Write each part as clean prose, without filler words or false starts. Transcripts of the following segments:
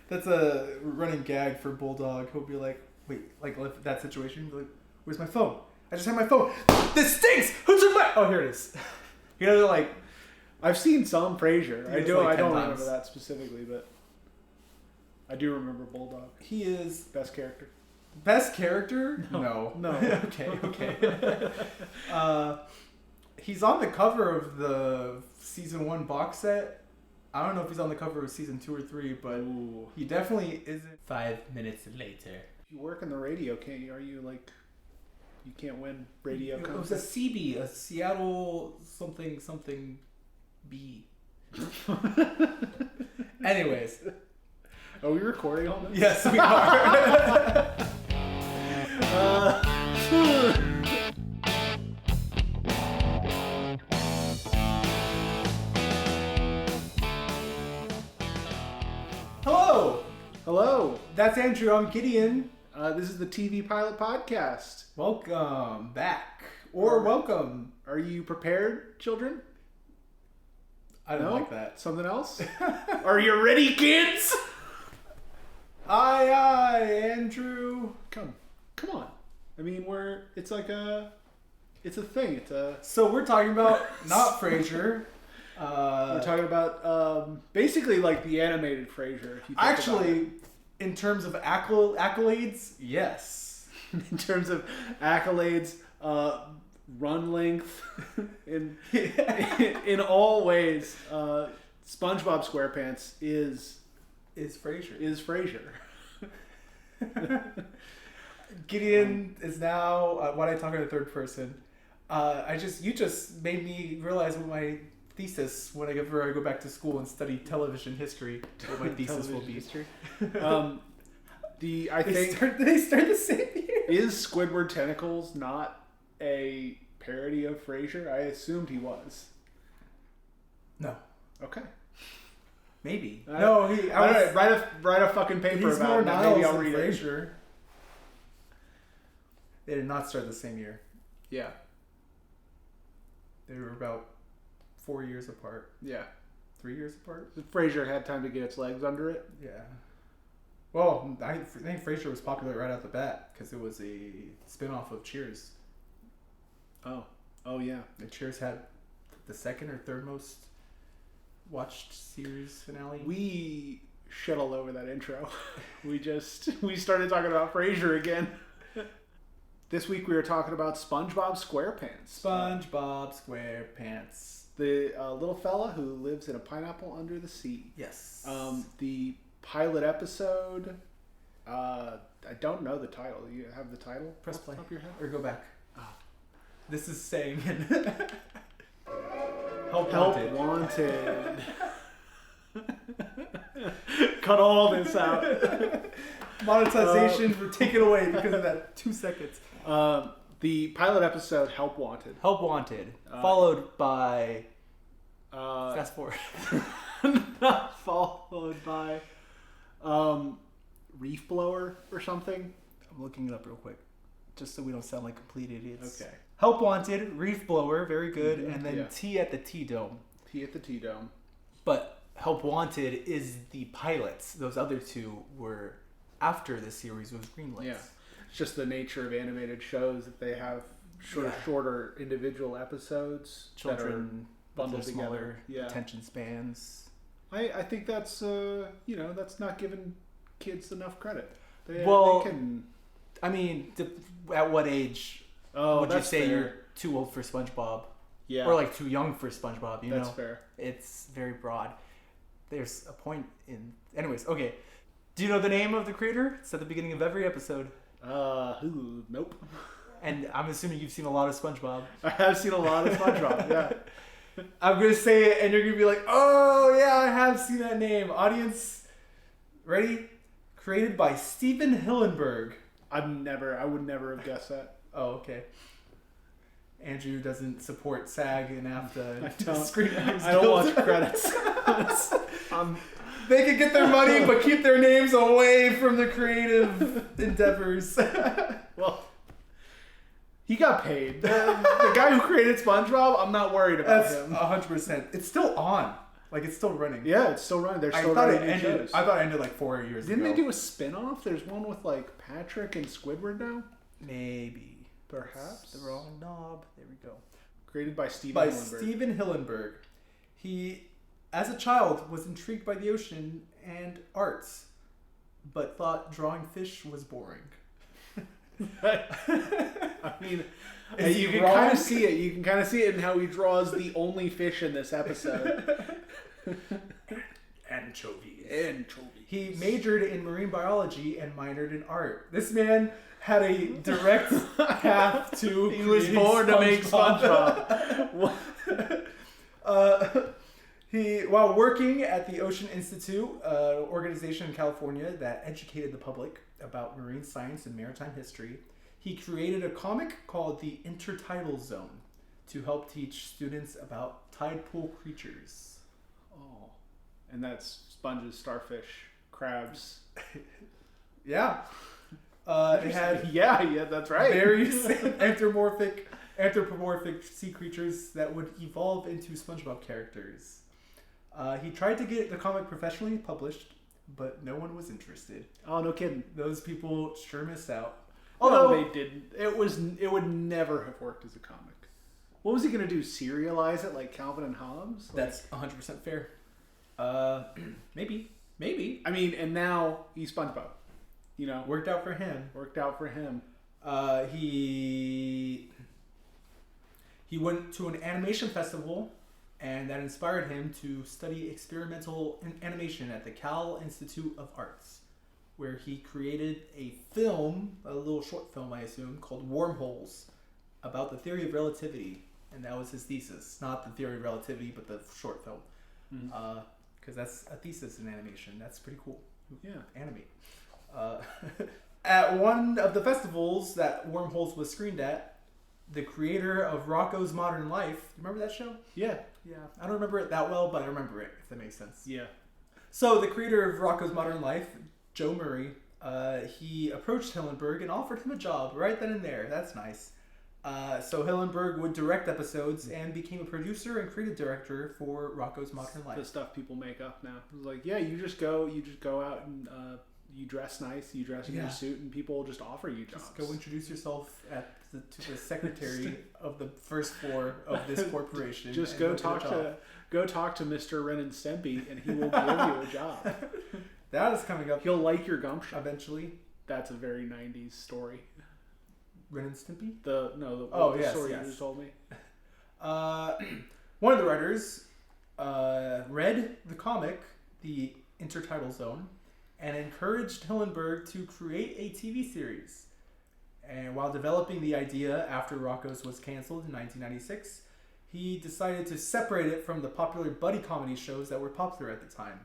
That's a running gag for Bulldog. He'll be like, wait, like that situation. He'll be like, where's my phone? I just had my phone. This stinks. Who took my? Oh, here it is. You know, they're like, I've seen some Frasier. I don't remember times. that specifically, but I do remember Bulldog. He is Best character. Best character? No. Okay. He's on the cover of the season 1 box set. I don't know if he's on the cover of season 2 or 3, but he definitely isn't. 5 minutes later. If you work in the radio, are you like, you can't win radio? It was a CB, a Seattle something B. Anyways. Are we recording all this? Yes, we are. Hello. That's Andrew. I'm Gideon. This is the TV Pilot Podcast. Welcome back. Or welcome. Are you prepared, children? I don't like that. Something else? Are you ready, kids? Aye, Andrew. Come on. I mean, it's a thing. So we're talking about not Frasier. We're talking about basically like the animated Frasier. If you think actually, in terms of accolades, yes. In terms of accolades, run length, in all ways, SpongeBob Squarepants is Frasier. Gideon is now. Why did I talk in the third person? You just made me realize what my thesis whenever I go back to school and study television history. What my thesis will be. History. They start the same year. Is Squidward Tentacles not a parody of Frasier? I assumed he was. No. Okay. Maybe. Write a fucking paper he's about more it. Niles Maybe I'll than read Frasier. it. They did not start the same year. Yeah. They were about 4 years apart. Yeah. 3 years apart? Frasier had time to get its legs under it. Yeah. Well, I think Frasier was popular right out the bat because it was a spin-off of Cheers. Oh yeah. And Cheers had the second or third most watched series finale. We shit all over that intro. we started talking about Frasier again. This week we were talking about SpongeBob Squarepants. SpongeBob Squarepants. The little fella who lives in a pineapple under the sea. Yes. The pilot episode. I don't know the title. You have the title? Press play. Top of your head? Or go back. Oh. This is saying Help wanted. Cut all this out. Monetization were taken away because of that 2 seconds. The pilot episode, Help Wanted. Help Wanted. Followed by... fast forward. Not followed by... Reef Blower or something. I'm looking it up real quick. Just so we don't sound like complete idiots. Okay. Help Wanted, Reef Blower, very good. Mm-hmm. And then Tea at the T-Dome. Tea at the T-Dome. But Help Wanted is the pilots. Those other two were after the series was greenlit. Yeah. It's just the nature of animated shows that they have shorter individual episodes. Children that are bundled smaller together. attention spans. I think that's that's not giving kids enough credit. They can. I mean, at what age would you say you're too old for SpongeBob? Yeah. Or like too young for SpongeBob? That's fair. It's very broad. There's a point in. Anyways, okay. Do you know the name of the creator? It's at the beginning of every episode. Nope. And I'm assuming you've seen a lot of SpongeBob. I have seen a lot of SpongeBob, yeah. I'm going to say it and you're going to be like, oh yeah, I have seen that name. Audience, ready? Created by Steven Hillenburg. I would never have guessed that. Oh, okay. Andrew doesn't support SAG and AFTA. I don't watch credits. They can get their money, but keep their names away from the creative endeavors. Well, he got paid. The guy who created SpongeBob, I'm not worried about him. 100%. It's still on. Like, it's still running. Yeah, it's still running. They're I still thought it running ended. shows. I thought it ended like 4 years Didn't ago. they do a spin-off? There's one with like Patrick and Squidward now. Maybe. Perhaps. The wrong knob. There we go. Created by Steven By Hillenburg. Steven Hillenburg. He, as a child, was intrigued by the ocean and arts, but thought drawing fish was boring. I mean, Is you he can wrong? kind of see it. You can kind of see it in how he draws the only fish in this episode. Anchovies. He majored in marine biology and minored in art. This man had a direct path to. He was born to make SpongeBob. While working at the Ocean Institute, an organization in California that educated the public about marine science and maritime history, he created a comic called The Intertidal Zone to help teach students about tide pool creatures. Oh, and that's sponges, starfish, crabs. Yeah. It had yeah, that's right. various anthropomorphic sea creatures that would evolve into SpongeBob characters. He tried to get the comic professionally published, but no one was interested. Oh, no kidding. Those people sure missed out. Although they didn't. It would never have worked as a comic. What was he going to do? Serialize it like Calvin and Hobbes? That's 100% fair. Maybe. I mean, and now he's SpongeBob. You know, Worked out for him. worked out for him. He went to an animation festival, and that inspired him to study experimental animation at the Cal Institute of Arts, where he created a little short film, I assume, called Wormholes, about the theory of relativity. And that was his thesis. Not the theory of relativity, but the short film. Because that's a thesis in animation. That's pretty cool. Yeah. Animate. At one of the festivals that Wormholes was screened at, the creator of Rocko's Modern Life, remember that show? Yeah. Yeah. I don't remember it that well, but I remember it, if that makes sense. Yeah. So the creator of Rocko's Modern Life, Joe Murray, he approached Hillenburg and offered him a job right then and there. That's nice. So Hillenburg would direct episodes and became a producer and creative director for Rocko's Modern Life. The stuff people make up now. It's like, yeah, you just go out and you dress nice, you dress in your suit, and people will just offer you jobs. Just go introduce yourself to the secretary of the first floor of this corporation. Just go talk to Mr. Ren and Stimpy, and he will give you a job. That is coming up. He'll like your gumption Eventually. That's a very 90s story. Ren and Stimpy? The story you just told me. One of the writers read the comic, The Intertidal Zone, and encouraged Hillenburg to create a TV series. And while developing the idea after Rocko's was canceled in 1996, he decided to separate it from the popular buddy comedy shows that were popular at the time,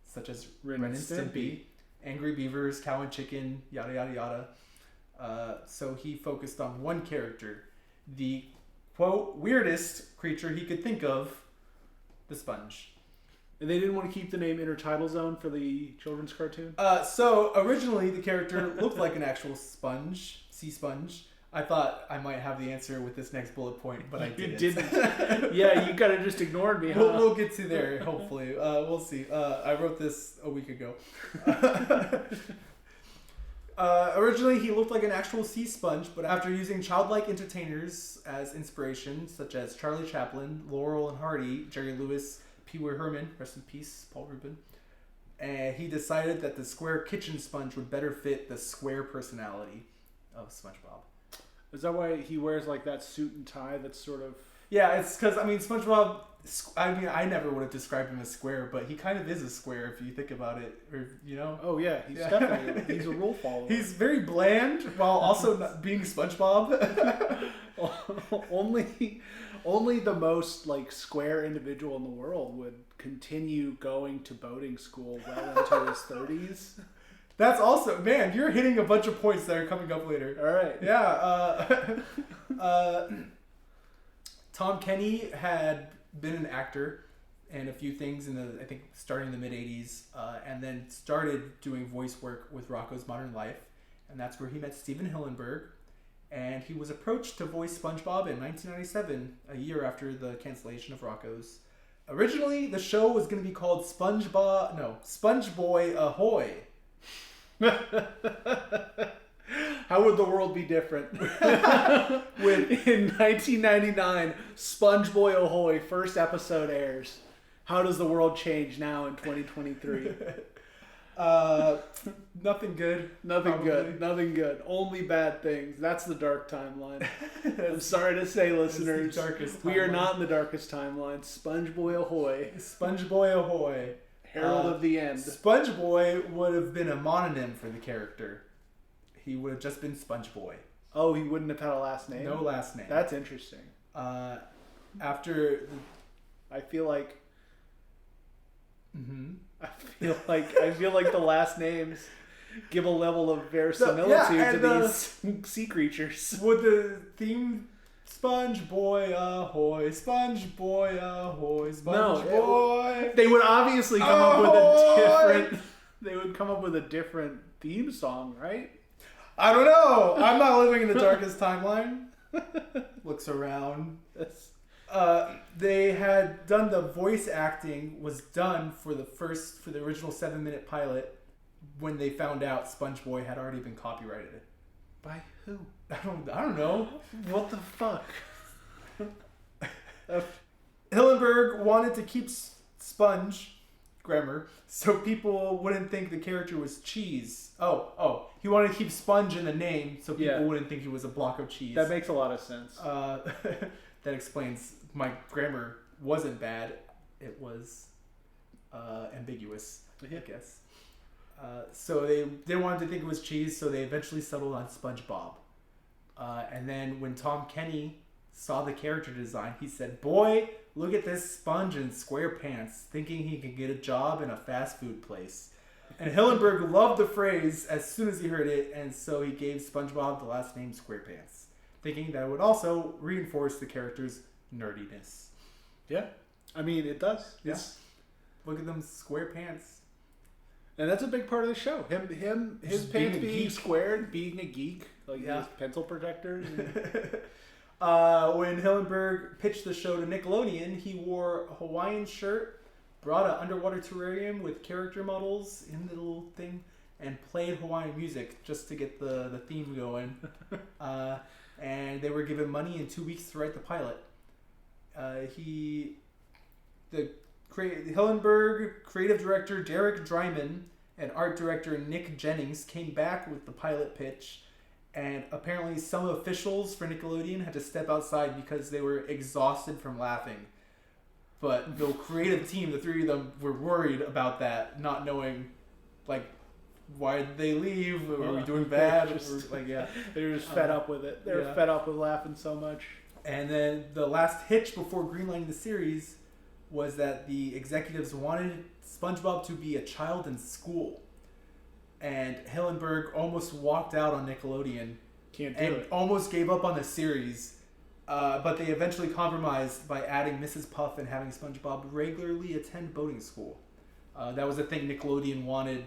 such as Ren and Stimpy, Angry Beavers, Cow and Chicken, yada yada yada. So he focused on one character, the quote weirdest creature he could think of, the sponge. And they didn't want to keep the name Intertidal Zone for the children's cartoon? So originally the character looked like an actual sponge, sea sponge. I thought I might have the answer with this next bullet point, but I didn't. You didn't. Yeah, you kind of just ignored me, huh? We'll get to there, hopefully. We'll see. I wrote this a week ago. Originally, he looked like an actual sea sponge, but after using childlike entertainers as inspiration, such as Charlie Chaplin, Laurel and Hardy, Jerry Lewis, Pee Wee Herman, rest in peace, Paul Rubin, and he decided that the square kitchen sponge would better fit the square personality of SpongeBob. Is that why he wears like that suit and tie that's sort of... Yeah, it's because, SpongeBob, I never would have described him as square, but he kind of is a square if you think about it, or, you know? Oh, yeah, he's definitely, he's a rule follower. He's very bland while also not being SpongeBob. Only the most, like, square individual in the world would continue going to boating school well into his 30s. That's also, man, you're hitting a bunch of points that are coming up later. All right. Yeah. Tom Kenny had been an actor in a few things I think starting in the mid 80s, and then started doing voice work with Rocko's Modern Life, and that's where he met Steven Hillenburg, and he was approached to voice SpongeBob in 1997, a year after the cancellation of Rocko's. Originally, the show was going to be called Spongeboy Ahoy. How would the world be different? When in 1999, Spongebob Ahoy first episode airs. How does the world change now in 2023? Nothing good. Nothing probably. good. Nothing good. Only bad things. That's the dark timeline. I'm sorry to say, listeners, the darkest we are timeline. not in the darkest timeline. Spongebob Ahoy, Spongeboy Ahoy. herald of the end. Spongeboy would have been a mononym for the character. He would have just been Spongeboy. Oh, he wouldn't have had a last name? No last name. That's interesting. After... I feel like Mm-hmm. I feel like the last names give a level of verisimilitude to these sea creatures. Would the theme Spongeboy Ahoy, Spongeboy Ahoy, Spongeboy... They would obviously come up with a different. They would come up with a different theme song, right? I don't know. I'm not living in the darkest timeline. Looks around. They had done the voice acting was done for the original 7-minute pilot when they found out SpongeBoy had already been copyrighted. By who? I don't know. What the fuck? Hillenburg wanted to keep Sponge grammar so people wouldn't think the character was cheese. He wanted to keep Sponge in the name so people wouldn't think he was a block of cheese. That makes a lot of sense. That explains my grammar wasn't bad. It was ambiguous, I guess. So they didn't want to think it was cheese, so they eventually settled on SpongeBob. And then when Tom Kenny saw the character design, he said, "Boy, look at this Sponge in Squarepants, thinking he could get a job in a fast food place." And Hillenburg loved the phrase as soon as he heard it, and so he gave SpongeBob the last name Squarepants, thinking that it would also reinforce the character's nerdiness. Yeah, I mean it does. Yeah. Look at them Squarepants. And that's a big part of the show. His Just pants being a being geek. squared, being a geek, like his pencil protectors. When Hillenburg pitched the show to Nickelodeon, he wore a Hawaiian shirt, brought an underwater terrarium with character models in the little thing, and played Hawaiian music just to get the theme going. And they were given money in 2 weeks to write the pilot. Hillenburg, creative director Derek Dryman, and art director Nick Jennings came back with the pilot pitch, and apparently some officials for Nickelodeon had to step outside because they were exhausted from laughing. But the creative team, the three of them, were worried about that, not knowing, like, why did they leave? Were we doing bad? They were just fed up with it. They were fed up with laughing so much. And then the last hitch before greenlighting the series was that the executives wanted SpongeBob to be a child in school. And Hillenburg almost walked out on Nickelodeon and almost gave up on the series. But they eventually compromised by adding Mrs. Puff and having SpongeBob regularly attend boating school. That was the thing Nickelodeon wanted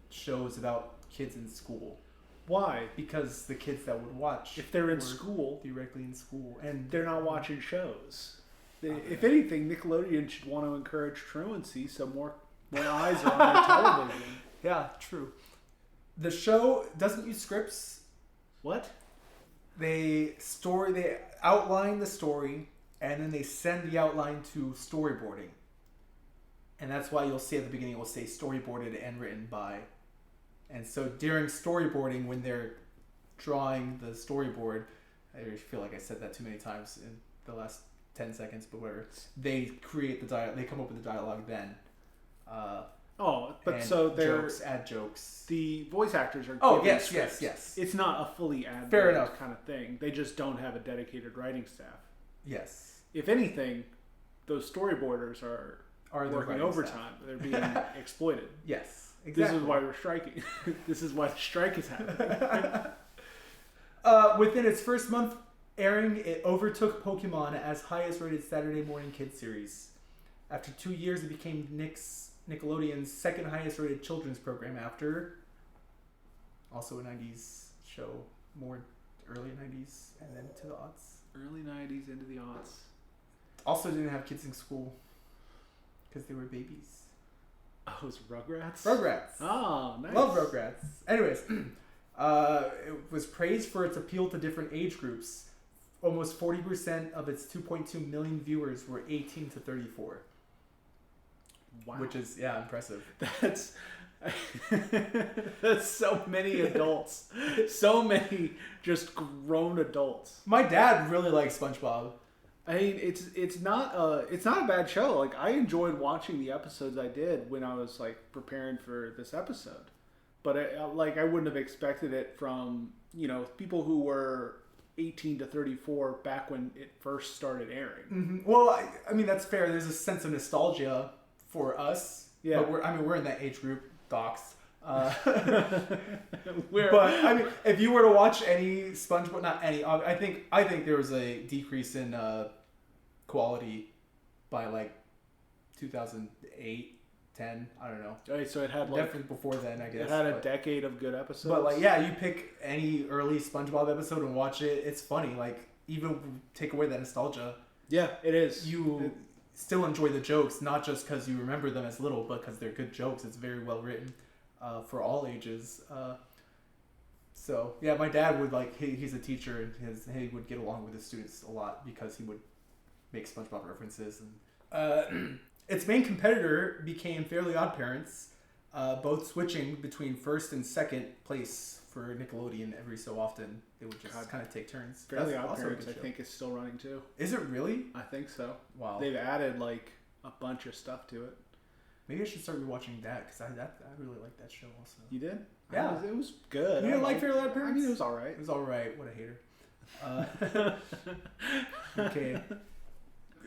shows about kids in school. Why? Because the kids that would watch, if they're in school, directly in school, and they're not watching shows. If anything, Nickelodeon should want to encourage truancy, so more eyes are on their television. Yeah, true. The show doesn't use scripts. What? They outline the story, and then they send the outline to storyboarding. And that's why you'll see at the beginning it will say storyboarded and written by. And so during storyboarding, when they're drawing the storyboard, I feel like I said that too many times in the last 10 seconds, but whatever. They create they come up with the dialogue then. So they're add jokes. The voice actors are. Oh, given yes. It's not a fully ad Fair enough kind of thing. They just don't have a dedicated writing staff. Yes. If anything, those storyboarders are working overtime. Staff. They're being exploited. Yes. Exactly. This is why we're striking. This is why the strike is happening. Within its first month airing, it overtook Pokemon as highest rated Saturday morning kids series. After 2 years, it became Nickelodeon's second highest rated children's program after also a 90s show, more early 90s and then to the aughts. Early 90s into the aughts. Also didn't have kids in school. because they were babies. Oh, it was Rugrats? Rugrats. Oh, nice. Love Rugrats. Anyways, it was praised for its appeal to different age groups. Almost 40% of its 2.2 million viewers were 18 to 34. Wow. Which is, impressive. That's so many adults. So many just grown adults. My dad really likes SpongeBob. I mean, it's not a bad show. Like, I enjoyed watching the episodes I did when I was like preparing for this episode. But I wouldn't have expected it from, people who were 18 to 34 back when it first started airing. Mm-hmm. Well, I mean, that's fair. There's a sense of nostalgia for us. Yeah. But we're in that age group, docs. But I mean, if you were to watch any SpongeBob, not any, I think there was a decrease in quality by like 2008, 10. I don't know. Right, so it had definitely before then, I guess. It had a decade of good episodes. But you pick any early SpongeBob episode and watch it. It's funny. Like, even take away that nostalgia. Yeah, it is. You still enjoy the jokes, not just because you remember them as little, but because they're good jokes. It's very well written. For all ages. So my dad would he's a teacher, and he would get along with his students a lot because he would make SpongeBob references. And its main competitor became Fairly Odd Parents, both switching between first and second place for Nickelodeon every so often. They would just kind of take turns. Fairly Odd Parents, I think, is still running too. Is it really? I think so. Wow. They've added a bunch of stuff to it. Maybe I should start rewatching that because I really like that show also. You did? Yeah. It was good. You didn't like Fairly Odd Parents? I mean, it was alright. It was alright. What a hater. Okay.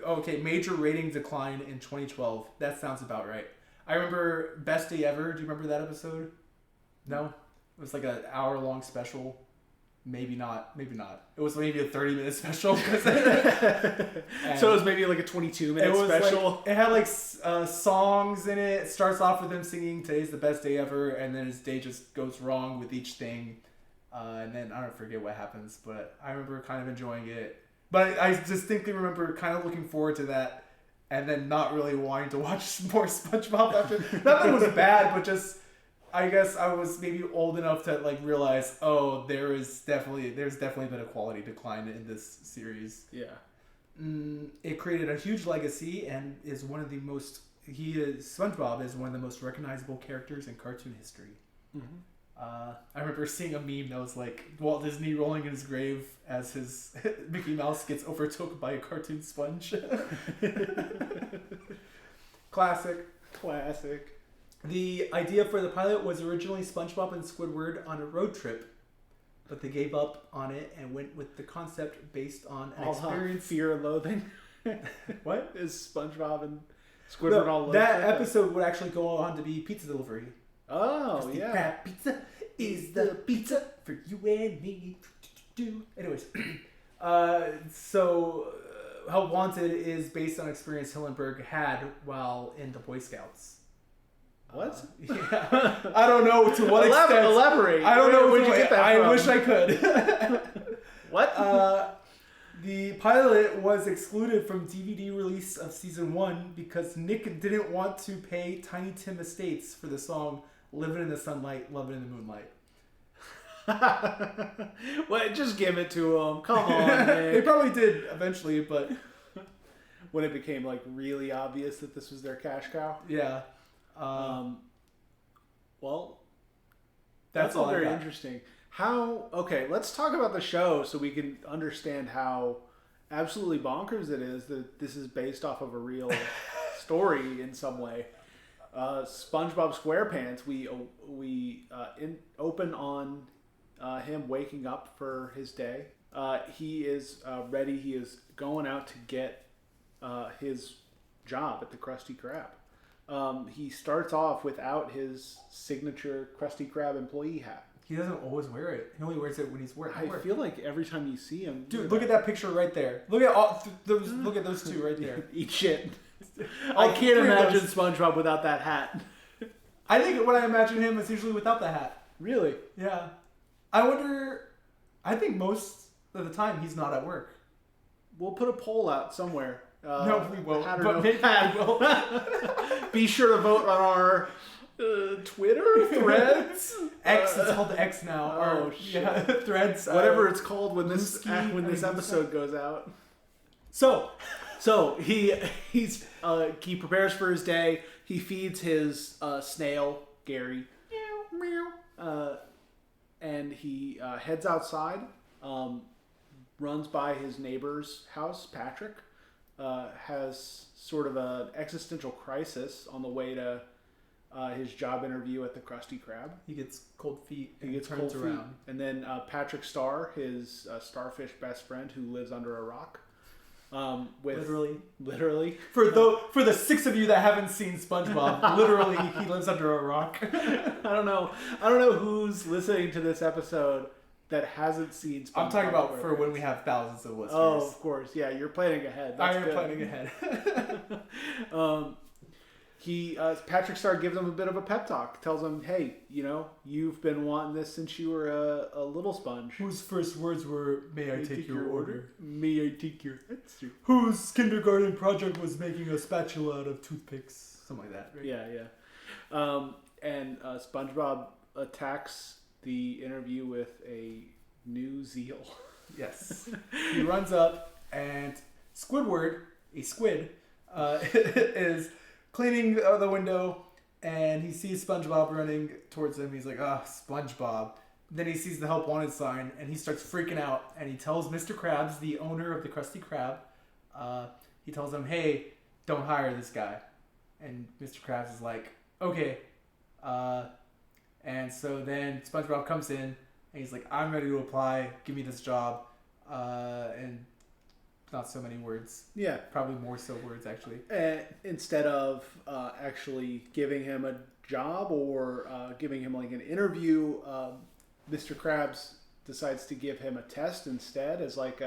Okay, major rating decline in 2012. That sounds about right. I remember Best Day Ever. Do you remember that episode? No? It was like an hour-long special. Maybe not. It was maybe a 30-minute special. So it was maybe like a 22-minute special. It had songs in it. It starts off with him singing "Today's the best day ever," and then his day just goes wrong with each thing. And then I don't forget what happens, but I remember kind of enjoying it. But I distinctly remember kind of looking forward to that, and then not really wanting to watch more SpongeBob after. Not that it was bad, but just. I guess I was maybe old enough to realize, there's definitely been a quality decline in this series. Yeah. It created a huge legacy and is one of the most. SpongeBob is one of the most recognizable characters in cartoon history. Mm-hmm. I remember seeing a meme that was like Walt Disney rolling in his grave as his Mickey Mouse gets overtook by a cartoon sponge. Classic. The idea for the pilot was originally SpongeBob and Squidward on a road trip, but they gave up on it and went with the concept based on an experience. Fear and loathing. What? Is SpongeBob and Squidward all loathing? That episode would actually go on to be pizza delivery. Oh, yeah. Crab pizza is the pizza for you and me. Anyways, so How Wanted is based on experience Hillenburg had while in the Boy Scouts. What? Yeah. I don't know to what extent. Elaborate. I don't know. Where'd you get that from? I wish I could. What? The pilot was excluded from DVD release of season 1 because Nick didn't want to pay Tiny Tim Estates for the song "Living in the Sunlight, Loving in the Moonlight." Well, just give it to him. Come on, Nick. They probably did eventually, but when it became really obvious that this was their cash cow. Yeah. Well, that's all very interesting. Okay, let's talk about the show so we can understand how absolutely bonkers it is that this is based off of a real story in some way. SpongeBob Squarepants, we open on him waking up for his day. He is ready. He is going out to get his job at the Krusty Krab. He starts off without his signature Krusty Krab employee hat. He doesn't always wear it. He only wears it when he's working. I feel like every time you see him, dude, look at that picture right there. Look at all those. Look at those two right there. Eat shit. I can't imagine SpongeBob without that hat. I think when I imagine him, it's usually without the hat. Really? Yeah. I wonder. I think most of the time he's not at work. We'll put a poll out somewhere. No, we won't. I don't But know. maybe we will. Be sure to vote on our Twitter threads. X. It's called X now. Oh, shit. Yeah, threads. Whatever it's called when this Looski, episode goes out. So he prepares for his day. He feeds his snail Gary, and he heads outside. Runs by his neighbor's house. Patrick has sort of an existential crisis on the way to his job interview at the Krusty Krab. He gets cold feet. He gets turns cold around. feet. And then Patrick Star, his starfish best friend who lives under a rock. Literally. For the 6 of you that haven't seen SpongeBob, literally he lives under a rock. I don't know who's listening to this episode that hasn't seen SpongeBob. I'm talking about for when we have thousands of listeners. Oh, of course. Yeah, you're planning ahead. That's I am good. planning ahead. Patrick Star gives him a bit of a pep talk. Tells him, hey, you've been wanting this since you were a little sponge. Whose first words were, may I take your order? May I take your answer? Whose kindergarten project was making a spatula out of toothpicks? Something like that, right? Yeah. And SpongeBob attacks the interview with a new zeal. Yes. He runs up and Squidward, a squid, is cleaning the window and he sees SpongeBob running towards him. He's like, SpongeBob. Then he sees the help wanted sign and he starts freaking out and he tells Mr. Krabs, the owner of the Krusty Krab, he tells him, hey, don't hire this guy. And Mr. Krabs is like, okay. And so then SpongeBob comes in and he's like, I'm ready to apply. Give me this job. And not so many words. Yeah. Probably more so words, actually. Instead of actually giving him a job or giving him like an interview, Mr. Krabs decides to give him a test instead as like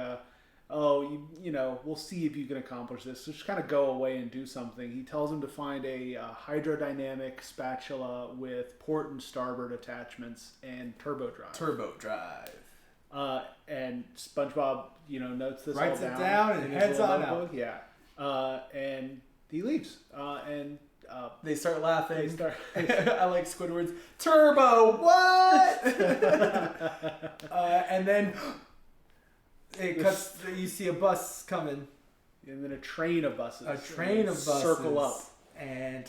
we'll see if you can accomplish this. So just kind of go away and do something. He tells him to find a hydrodynamic spatula with port and starboard attachments and turbo drive. And SpongeBob, notes this Writes all it down and heads on out. Yeah. And he leaves. And they start laughing. I like Squidward's turbo. What? And then it cuts. You see a bus coming, and then a train of buses. Circle up, and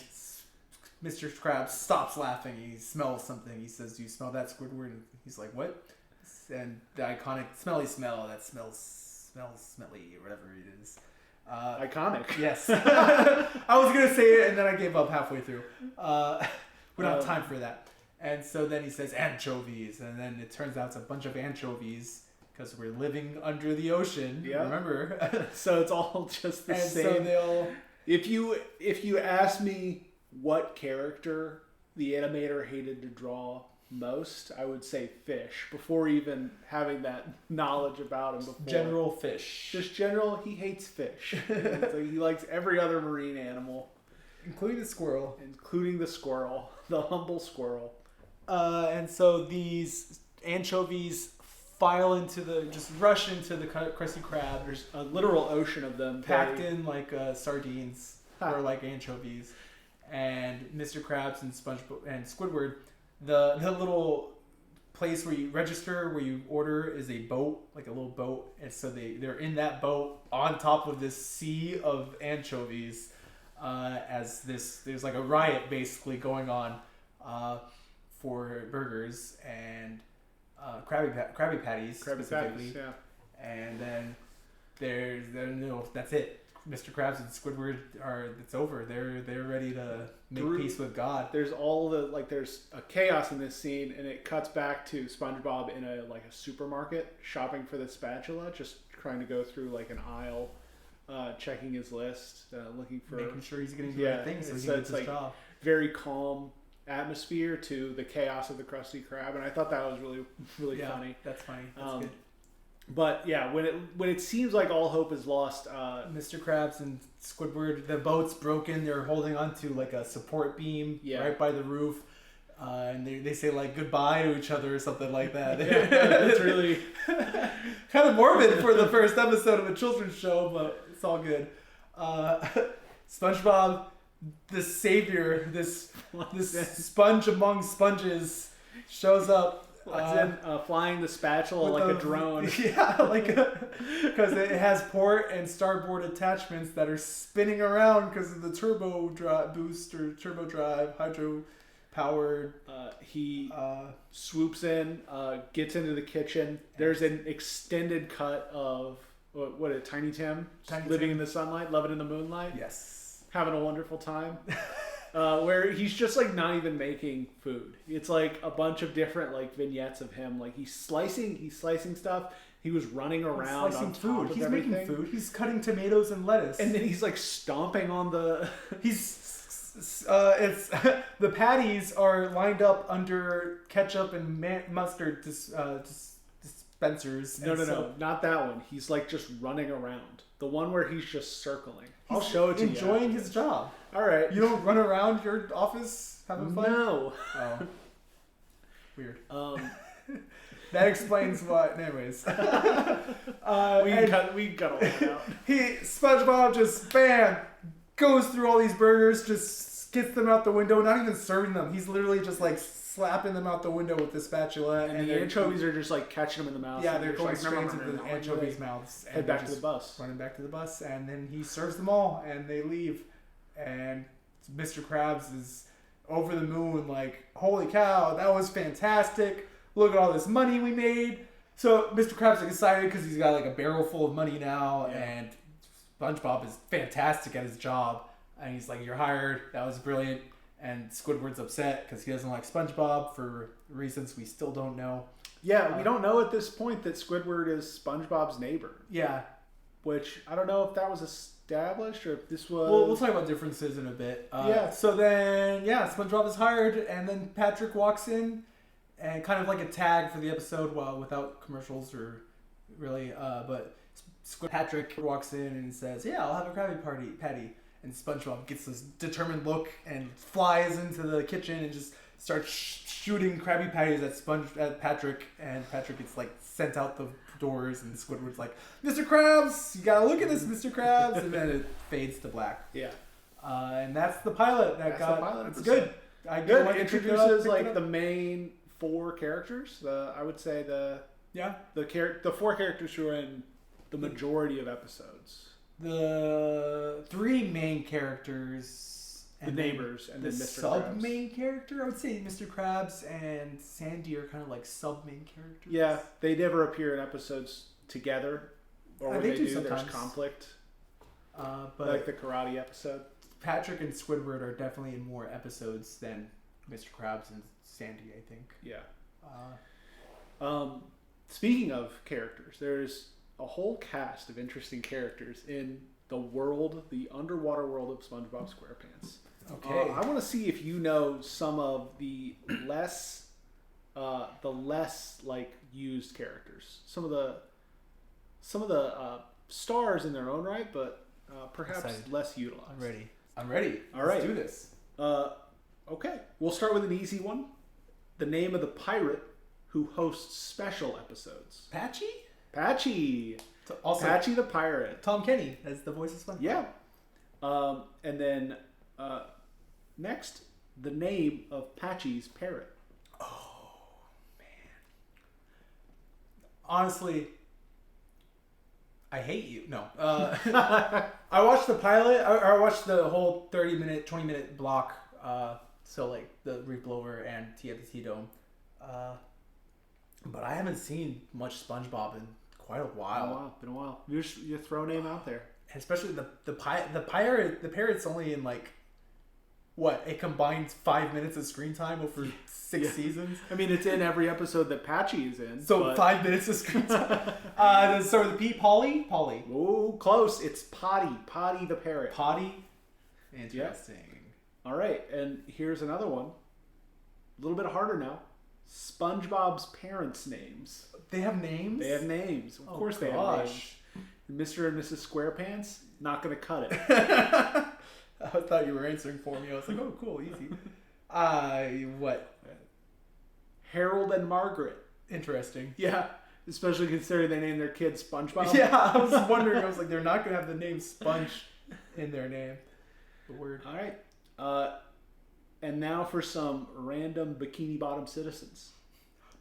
Mr. Krabs stops laughing. He smells something. He says, "Do you smell that, Squidward?" And he's like, "What?" And the iconic smelly smell that smells smelly or whatever it is. Iconic. Yes. I was gonna say it and then I gave up halfway through. We don't have time for that. And so then he says anchovies, and then it turns out it's a bunch of anchovies because we're living under the ocean. Yeah. Remember? So it's all just the same. So they'll. If you ask me what character the animator hated to draw most, I would say fish, before even having that knowledge about him before. General fish. Just general, he hates fish. So he likes every other marine animal. Including the squirrel. The humble squirrel. And so these anchovies rush into the Krusty Krab. There's a literal ocean of them. Packed in like sardines or like anchovies. And Mr. Krabs and SpongeBob and Squidward, the little place where you register, where you order, is a boat, like a little boat. And so they're in that boat on top of this sea of anchovies there's like a riot basically going on for burgers and Krabby Patties specifically. Yeah. And then that's it. Mr. Krabs and Squidward it's over. They're ready to make peace with God. There's there's a chaos in this scene, and it cuts back to SpongeBob in a supermarket shopping for the spatula, just trying to go through like an aisle, checking his list, making sure he's getting the right thing so he gets his job. Very calm atmosphere to the chaos of the Krusty Krab, and I thought that was really, really funny. That's funny. That's good. But yeah, when it seems like all hope is lost, Mr. Krabs and Squidward, the boat's broken. They're holding onto like a support beam right by the roof, and they say like goodbye to each other or something like that. It's really kind of morbid for the first episode of a children's show, but it's all good. SpongeBob, the savior, this sponge among sponges, shows up. Flying the spatula like a drone. Yeah, because it has port and starboard attachments that are spinning around because of the turbo boost or turbo drive, hydro powered. He swoops in, gets into the kitchen. There's an extended cut of Tiny Tim living in the sunlight, loving in the moonlight. Yes, having a wonderful time. Where he's just like not even making food. It's like a bunch of different like vignettes of him. Like he's slicing stuff. He was running around on top food. Of he's everything. Making food. He's cutting tomatoes and lettuce. And then he's like stomping on the. It's the patties are lined up under ketchup and mustard dispensers. No, not that one. He's like just running around. The one where he's just circling. I'll show it to you. Enjoying his job. All right. You don't run around your office having fun? No. Oh. Weird. That explains what. Anyways. We can cut all that out. SpongeBob just, bam, goes through all these burgers, just gets them out the window, not even serving them. He's literally just like slapping them out the window with the spatula. And the anchovies are just like catching them in the mouth. Yeah, they're going straight into the anchovies' mouths. Head back to the bus. Running back to the bus, and then he serves them all, and they leave. And Mr. Krabs is over the moon, like, holy cow, that was fantastic. Look at all this money we made. So Mr. Krabs is excited because he's got like a barrel full of money now, and SpongeBob is fantastic at his job. And he's like, you're hired. That was brilliant. And Squidward's upset because he doesn't like SpongeBob for reasons we still don't know. Yeah, we don't know at this point that Squidward is SpongeBob's neighbor. Yeah. Which, I don't know if that was established or if this was... Well, we'll talk about differences in a bit. So then, SpongeBob is hired, and then Patrick walks in, and kind of like a tag for the episode, without commercials or really, but Patrick walks in and says, yeah, I'll have a Krabby Patty. And SpongeBob gets this determined look and flies into the kitchen and just starts shooting Krabby Patties at Patrick. And Patrick gets like sent out the doors, and Squidward's like, Mr. Krabs, you gotta look at this, Mr. Krabs. And then it fades to black. Yeah. And that's the pilot. It's good. It introduces like the main four characters. I would say the four characters who are in the majority of episodes. The three main characters, and the neighbors, and the then Mr. sub Krabs. Main character. I would say Mr. Krabs and Sandy are kind of like sub main characters. Yeah, they never appear in episodes together, or when they do, sometimes. There's conflict. But like the karate episode. Patrick and Squidward are definitely in more episodes than Mr. Krabs and Sandy, I think. Yeah. Speaking of characters, there's a whole cast of interesting characters in the underwater world of SpongeBob SquarePants. Okay. I want to see if you know some of the less like used characters. Some of the stars in their own right, but perhaps less utilized. I'm ready. All right. Let's do this. Okay. We'll start with an easy one. The name of the pirate who hosts special episodes. Patchy. Also, Patchy the pirate. Tom Kenny as the voice of SpongeBob. Yeah. And then next, the name of Patchy's parrot. Oh, man. Honestly, I hate you. No. I watched the pilot. I watched the whole 30-minute, 20-minute block. So like the Reef Blower and Tea at the Tea Dome. But I haven't seen much SpongeBob in quite a while. Been a while. You throw a name out there. Especially the parrot's only in like what, a combined 5 minutes of screen time over 6 seasons. I mean, it's in every episode that Patchy is in. So 5 minutes of screen time. So the P, Polly. Oh, close. It's Potty the parrot. Potty. Interesting. Yep. All right, and here's another one. A little bit harder now. SpongeBob's parents' names. They have names? They have names. Of course they have names. Mr. and Mrs. SquarePants, not going to cut it. I thought you were answering for me. I was like, oh, cool, easy. What? Harold and Margaret. Interesting. Yeah, especially considering they named their kid SpongeBob. Yeah, I was wondering. I was like, they're not going to have the name in their name. The word. All right. And now for some random Bikini Bottom citizens.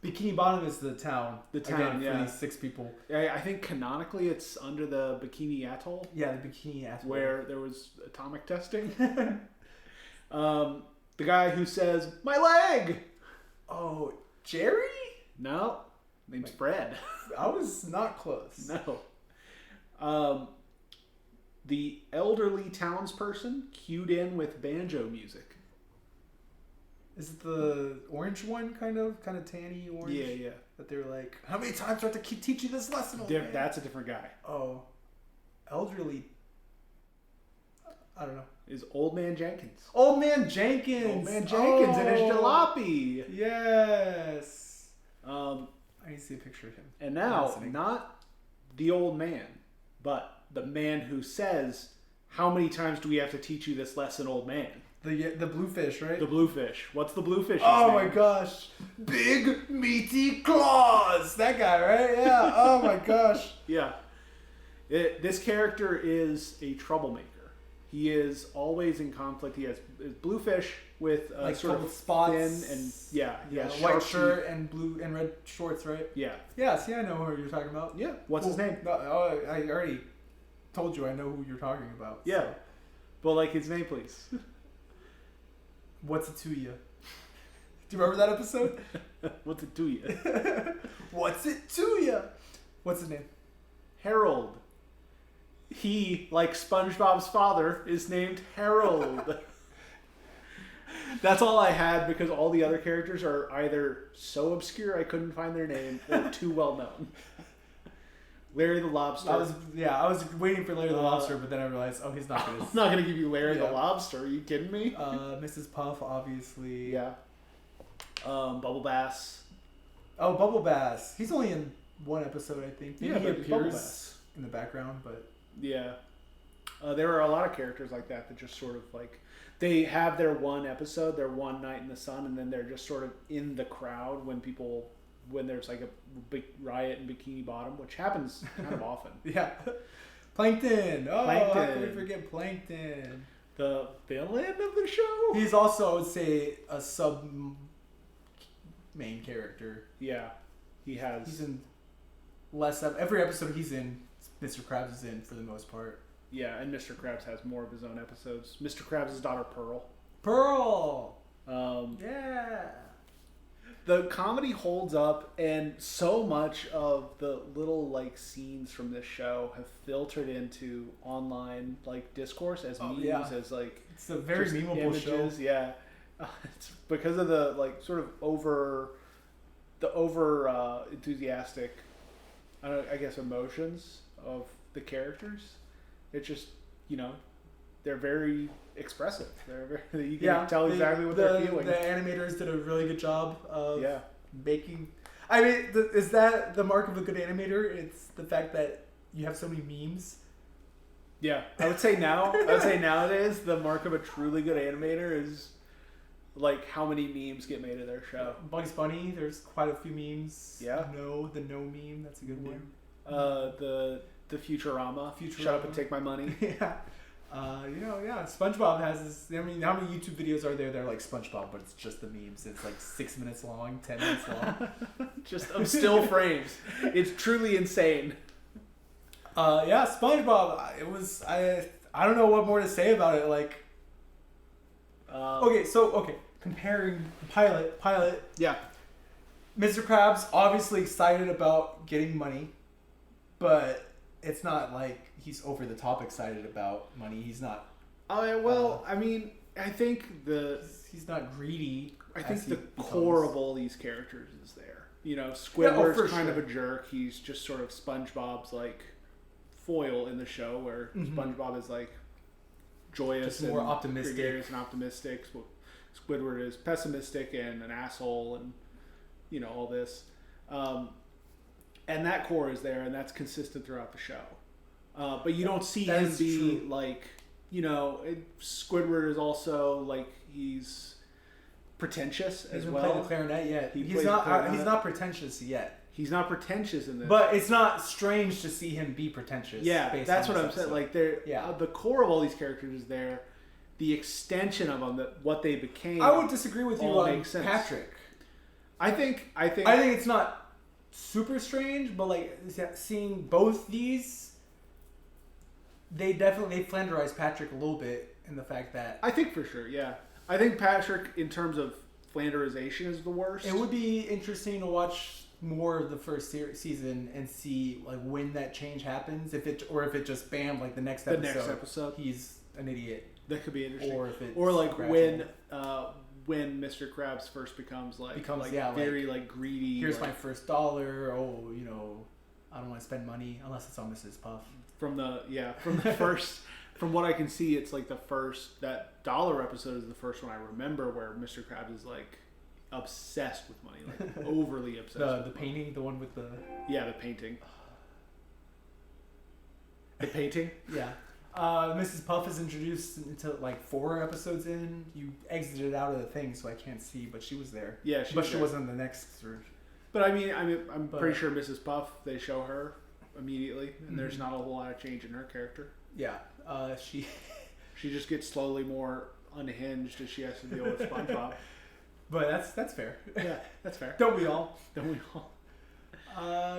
Bikini Bottom is the town. The town, again, for these 6 people. I think canonically it's under the Bikini Atoll. Yeah, the Bikini Atoll. Where there was atomic testing. The guy who says, "My leg!" Oh, Jerry? No. Name's Fred. I was not close. No. The elderly townsperson cued in with banjo music. Is it the orange one, kind of tanny orange? Yeah. That they were like, how many times do I have to teach you this lesson? That's a different guy. Oh. Elderly. I don't know. Is Old Man Jenkins. Old Man Jenkins! Old Man Jenkins and his jalopy. Yes. I need to see a picture of him. And now, not the old man, but the man who says, how many times do we have to teach you this lesson, old man? The bluefish, right? The bluefish. What's the bluefish's name? My gosh. Big Meaty Claws! That guy, right? Yeah. Oh my gosh. Yeah. This character is a troublemaker. He is always in conflict. He has bluefish with like sort of spots thin and white shirt and blue and red shorts, right? Yeah. Yeah. See, I know who you're talking about. Yeah. What's his name? No, I already told you I know who you're talking about. Yeah. So. But like his name, please. What's it to you? Do you remember that episode? What's it to you? What's it to you? What's his name? Harold. He, like SpongeBob's father, is named Harold. That's all I had because all the other characters are either so obscure I couldn't find their name or too well known. Larry the Lobster. I was waiting for Larry the Lobster, but then I realized, he's not going to. I'm not going to give you Larry the Lobster. Are you kidding me? Mrs. Puff, obviously. Yeah. Bubble Bass. Oh, Bubble Bass. He's only in one episode, I think. Maybe he appears in the background, but. Yeah. There are a lot of characters like that just sort of like, they have their one episode, their one night in the sun, and then they're just sort of in the crowd when there's like a big riot in Bikini Bottom, which happens kind of often. Yeah. Plankton. Oh, Plankton. How could we forget Plankton? The villain of the show? He's also, I would say, a sub main character. Yeah. He's in less of every episode he's in. Mr. Krabs is in for the most part. Yeah, and Mr. Krabs has more of his own episodes. Mr. Krabs' daughter Pearl. Yeah. The comedy holds up, and so much of the little like scenes from this show have filtered into online like discourse as memes, as like it's a very memeable images. Show. Yeah, it's because of the like sort of over enthusiastic, I guess, emotions of the characters. It's just, they're very expressive. You can tell exactly what they're feeling. The animators did a really good job of making. I mean, is that the mark of a good animator? It's the fact that you have so many memes. Yeah, I would say nowadays the mark of a truly good animator is like how many memes get made of their show. Bugs Bunny, there's quite a few memes. Yeah. The no meme, that's a good one. The Futurama. Shut up and take my money. Yeah. SpongeBob has this. I mean, how many YouTube videos are there that are like SpongeBob, but it's just the memes? It's like 6 minutes long, 10 minutes long. Just of still frames. It's truly insane. SpongeBob. I don't know what more to say about it. Like, comparing pilot. Yeah. Mr. Krabs obviously excited about getting money, but it's not like he's over the top excited about money. He's not. I mean, I think he's not greedy. I think the core of all these characters is there. Squidward's kind of a jerk. He's just sort of SpongeBob's like foil in the show, where SpongeBob is like joyous and more optimistic, gregarious and optimistic. Squidward is pessimistic and an asshole, and all this. And that core is there, and that's consistent throughout the show. But you don't see him be true. Like, Squidward is also like he's pretentious as well. He hasn't played the clarinet yet. He's not pretentious yet. He's not pretentious in this. But it's not strange to see him be pretentious. Yeah, that's what I'm saying. Like, the core of all these characters is there. The extension of them, what they became. I would disagree with you on Patrick. I think it's not super strange, but like seeing both these, they flanderize Patrick a little bit in the fact that I think for sure, yeah. I think Patrick, in terms of flanderization, is the worst. It would be interesting to watch more of the first season and see like when that change happens, if it just bam, like the next episode he's an idiot. That could be interesting. Or like when Mr. Krabs first becomes very greedy. Here's my first dollar. Oh, I don't want to spend money unless it's on Mrs. Puff. From the first, from what I can see, it's like that dollar episode is the first one I remember where Mr. Krabs is like obsessed with money, like overly obsessed. The painting, the one with the the painting. The painting, yeah. Mrs. Puff is introduced into like 4 episodes in. You exited out of the thing, so I can't see, but she was there. Yeah, she wasn't in the next. But I'm pretty sure Mrs. Puff, they show her immediately, and there's not a whole lot of change in her character. Yeah, she just gets slowly more unhinged as she has to deal with SpongeBob. But that's fair. Yeah, that's fair. Don't we all?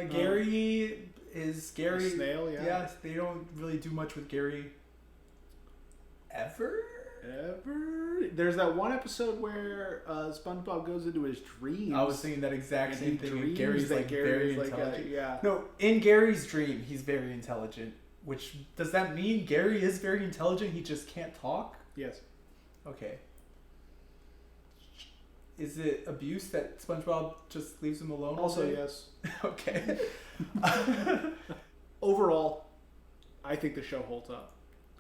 Gary is Gary. Snail, yeah. Yeah, they don't really do much with Gary. Ever? There's that one episode where SpongeBob goes into his dreams. I was thinking that exact same thing. And Gary's very intelligent. Yeah. No, in Gary's dream, he's very intelligent. Which, does that mean Gary is very intelligent? He just can't talk? Yes. Okay. Is it abuse that SpongeBob just leaves him alone? Also, yes. Okay. Overall, I think the show holds up.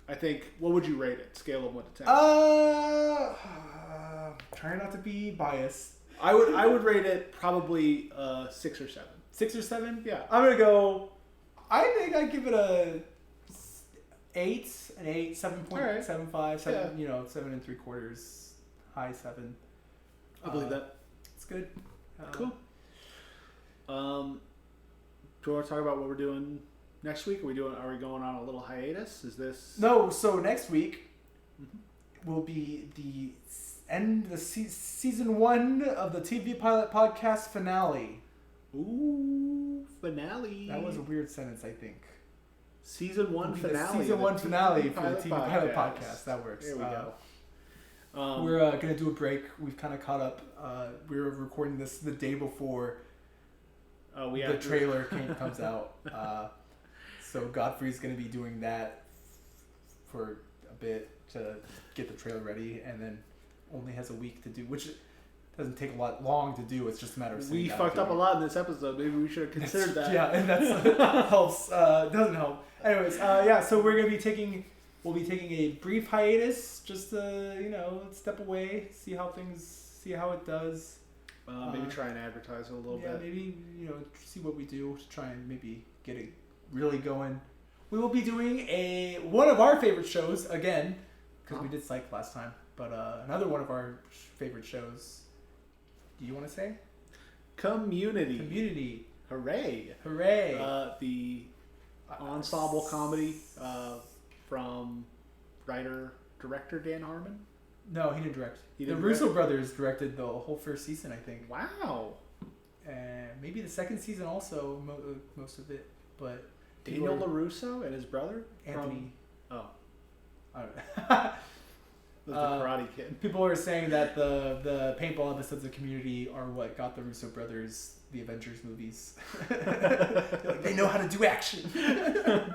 I think, what would you rate it? Scale of 1 to 10. Trying not to be biased. I would rate it probably 6 or 7. 6 or 7? Yeah. I'm gonna go. I think I'd give it a 8, 7.75, 7. Yeah. 7 3/4, high 7. I believe that. It's good. Cool. Do you want to talk about what we're doing next week? Are we going on a little hiatus? Is this no? So next week will be the end the season 1 of the TV Pilot Podcast finale. Ooh, finale. That was a weird sentence, I think. Season 1 finale. Season 1 finale for the TV Pilot Podcast. That works. There we go. We're going to do a break. We've kind of caught up. We were recording this the day before the trailer comes out. So Godfrey's going to be doing that for a bit to get the trailer ready, and then only has a week to do, which doesn't take long to do. It's just a matter of we fucked up a lot in this episode. Maybe we should have considered that. Yeah, and that helps. Doesn't help. Anyways, so we're going to be taking... We'll be taking a brief hiatus, just to step away, see how it does. Maybe try and advertise it a little bit. Yeah, maybe see what we do to try and maybe get it really going. We will be doing one of our favorite shows again, because we did Psych last time. But another one of our favorite shows. Do you want to say? Community. Community. Hooray! Hooray! The ensemble comedy. From writer-director Dan Harmon? No, he didn't direct. The Russo brothers directed the whole first season, I think. Wow. And maybe the second season also, most of it. But Daniel LaRusso and his brother? Anthony. I don't know. The Karate Kid. People are saying that the paintball episodes of Community are what got the Russo brothers the Avengers movies. They know how to do action.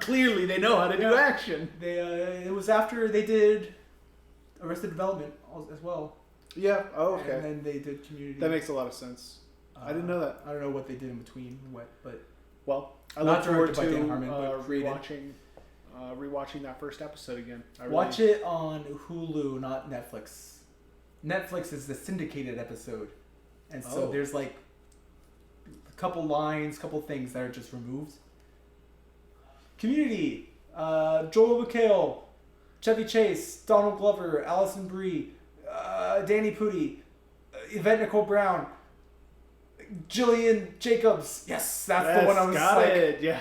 Clearly, they know how to do action. It was after they did Arrested Development as well. Yeah. Oh, okay. And then they did Community. That makes a lot of sense. I didn't know that. I don't know what they did in between. But I look forward to rewatching that first episode again. Watch it on Hulu, not Netflix. Netflix is the syndicated episode, and so there's like a couple lines, couple things that are just removed. Community, Joel McHale, Chevy Chase, Donald Glover, Allison Brie, Danny Pudi, Yvette Nicole Brown, Jillian Jacobs. Yes, that's the one I was got like. it. Yeah.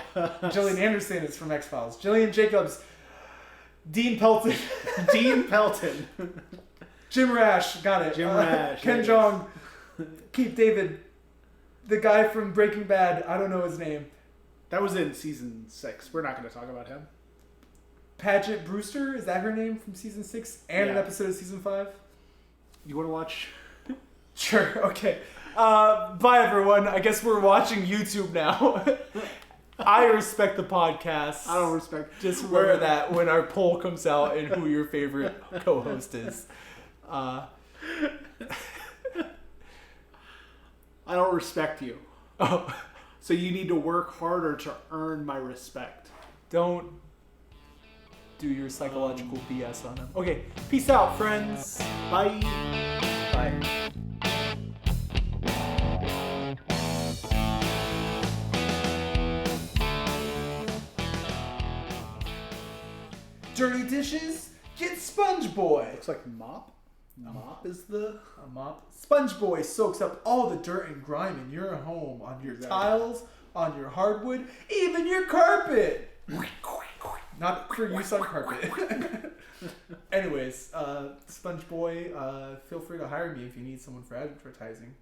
Gillian Anderson is from X-Files. Jillian Jacobs. Dean Pelton. Dean Pelton. Jim Rash. Got it. Jim Rash. Ken Jeong. Keith David. The guy from Breaking Bad. I don't know his name. That was in season 6. We're not going to talk about him. Paget Brewster. Is that her name from season 6? And an episode of season 5? You want to watch? Sure. Okay. Bye, everyone. I guess we're watching YouTube now. I respect the podcast. I don't respect. Just remember that when our poll comes out and who your favorite co-host is. I don't respect you. Oh. So you need to work harder to earn my respect. Don't do your psychological BS on them. Okay. Peace out, friends. Bye. Bye. Dirty dishes? Get Sponge Boy. Looks like mop. Mop is the A mop. Sponge Boy soaks up all the dirt and grime in your home, on your tiles, on your hardwood, even your carpet. Not for use on carpet. Anyways, Sponge Boy, feel free to hire me if you need someone for advertising.